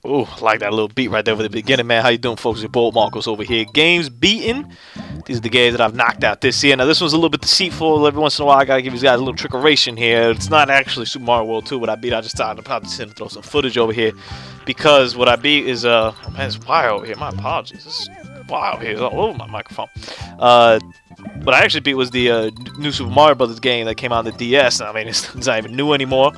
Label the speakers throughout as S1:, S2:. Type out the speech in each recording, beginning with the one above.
S1: Ooh, like that little beat right there over the beginning, man. How you doing, folks? Your bold Marcos over here. Games beaten. These are the games that I've knocked out this year. Now, this one's a little bit deceitful. Every once in a while, I gotta give you guys a little trickeration here. It's not actually Super Mario World 2 what I beat. I just thought I'd probably send throw some footage over here because what I beat is oh man, it's wild over here. My apologies. This is wild here. It's all over my microphone. What I actually beat was the new Super Mario Brothers game that came out on the DS. I mean, it's not even new anymore.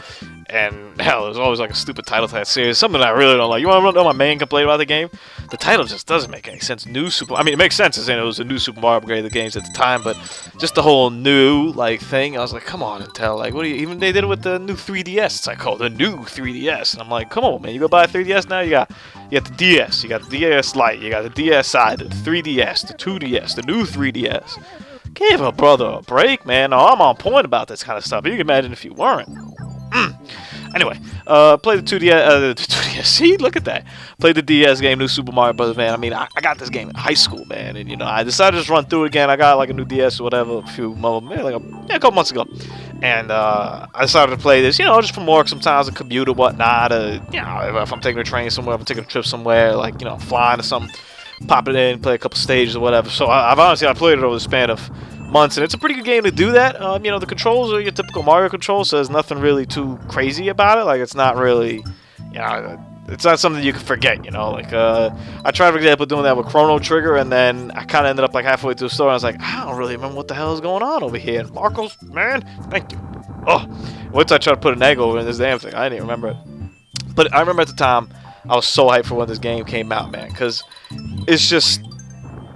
S1: And hell, there's always like a stupid title to that series. Something I really don't like. You want to know my main complaint about the game? The title just doesn't make any sense. New Super. I mean, it makes sense as in it was a new Super Mario upgrade of the games at the time, but just the whole new like thing. I was like, come on, Intel. Like, what do you? Even they did it with the new 3DS. It's like, oh, the new 3DS, and I'm like, come on, man. You go buy a 3DS now. You got the DS. You got the DS Lite. You got the DS side, the 3DS, the 2DS, the new 3DS. Give a brother a break, man. No, I'm on point about this kind of stuff. You can imagine if you weren't. Anyway, played the 2DS. See, look at that. Played the DS game, New Super Mario Bros. Man, I mean, I got this game in high school, man, and you know, I decided to just run through it again. I got like a new DS or whatever a few months, a couple months ago, and I decided to play this, you know, just from work sometimes, a commute or whatnot. You know, if I'm taking a train somewhere, if I'm taking a trip somewhere, like you know, flying or something, pop it in, play a couple stages or whatever. So I've honestly played it over the span of months, and it's a pretty good game to do that. You know, the controls are your typical Mario controls, so there's nothing really too crazy about it. Like, it's not really, you know, it's not something you can forget, you know. Like, I tried, for example, doing that with Chrono Trigger, and then I kind of ended up, like, halfway through the story, and I was like, I don't really remember what the hell is going on over here. And Marcos, man, thank you. Oh, once I tried to put an egg over in this damn thing, I didn't even remember it. But I remember at the time, I was so hyped for when this game came out, man, because it's just...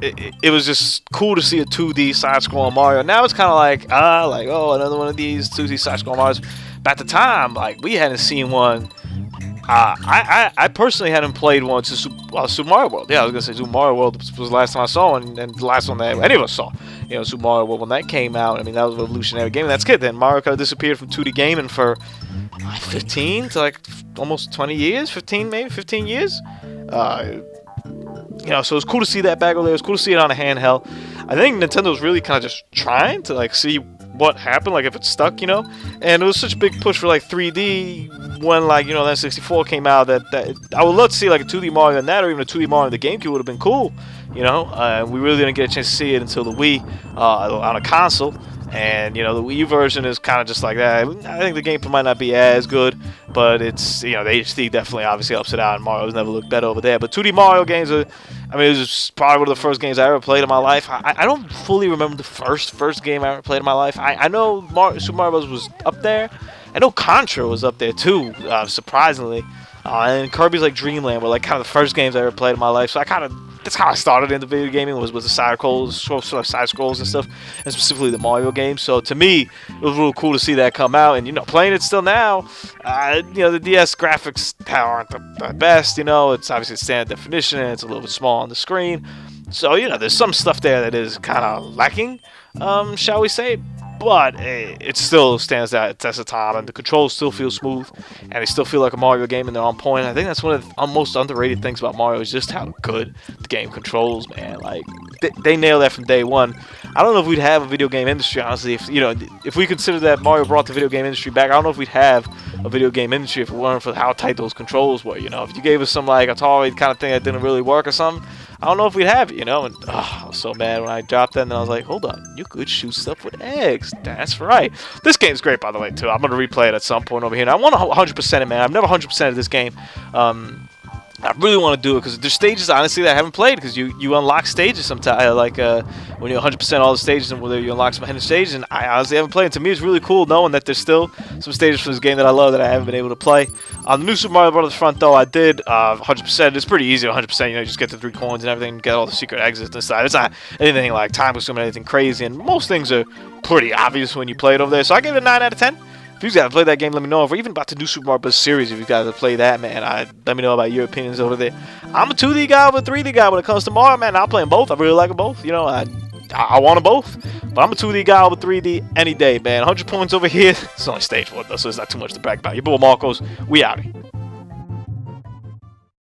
S1: It was just cool to see a 2D side-scrolling Mario. Now it's kind of like, oh, another one of these 2D side-scrolling Marios. But at the time, like, we hadn't seen one. I personally hadn't played one to Super Mario World. Yeah, I was going to say Super Mario World was the last time I saw one, and the last one that any of us saw. You know, Super Mario World, when that came out, I mean, that was a revolutionary game. And that's good. Then Mario kind of disappeared from 2D gaming for like 15 to like almost 20 years. 15 maybe? 15 years? You know, so it's cool to see that back over there. It's cool to see it on a handheld. I think Nintendo's really kind of just trying to like see what happened, like if it's stuck, you know. And it was such a big push for like 3D when like, you know, that 64 came out that I would love to see like a 2D Mario than that, or even a 2D Mario on the GameCube would have been cool, you know. We really didn't get a chance to see it until the Wii on a console. And, you know, the Wii U version is kind of just like that. I think the gameplay might not be as good, but it's, you know, the HD definitely obviously ups it out, and Mario's never looked better over there. But 2D Mario games are, I mean, it was probably one of the first games I ever played in my life. I don't fully remember the first game I ever played in my life. I know Super Mario Bros. Was up there. I know Contra was up there too, surprisingly. And Kirby's like Dream Land were like kind of the first games I ever played in my life. So that's how I started into video gaming, was the side scrolls and stuff, and specifically the Mario games. So to me, it was real cool to see that come out, and you know, playing it still now. You know, the DS graphics aren't the best. You know, it's obviously standard definition, and it's a little bit small on the screen. So you know, there's some stuff there that is kind of lacking, shall we say? But it still stands that test of time, and the controls still feel smooth, and they still feel like a Mario game, and they're on point. I think that's one of the most underrated things about Mario is just how good the game controls, man. Like they nail that from day one. I don't know if we'd have a video game industry, honestly. If you know, if we consider that Mario brought the video game industry back, I don't know if we'd have a video game industry if it weren't for how tight those controls were. You know, if you gave us some like Atari kind of thing that didn't really work or something, I don't know if we'd have it, you know. And I was so mad when I dropped that, and then I was like, hold on, you could shoot stuff with eggs. That's right. This game's great, by the way, too. I'm going to replay it at some point over here. And I want to 100% it, man. I've never 100%ed this game. I really want to do it because there's stages, honestly, that I haven't played, because you unlock stages sometimes, like when you're 100% all the stages, and whether you unlock some hidden stages, and I honestly haven't played. And to me, it's really cool knowing that there's still some stages for this game that I love that I haven't been able to play. On the new Super Mario Bros. Front, though, I did 100%. It's pretty easy 100%. You know, you just get the 3 coins and everything, get all the secret exits inside. It's not anything like time-consuming, anything crazy, and most things are pretty obvious when you play it over there. So I give it a 9 out of 10. If you guys have played that game, let me know. If we're even about the new Super Mario Bros. Series, if you guys have played that, man, let me know about your opinions over there. I'm a 2D guy or a 3D guy when it comes to Mario, man. I'll play them both. I really like them both. You know, I want them both. But I'm a 2D guy over 3D any day, man. 100 points over here. It's only stage 1, though, so it's not too much to brag about. Your boy Marcos, we out here.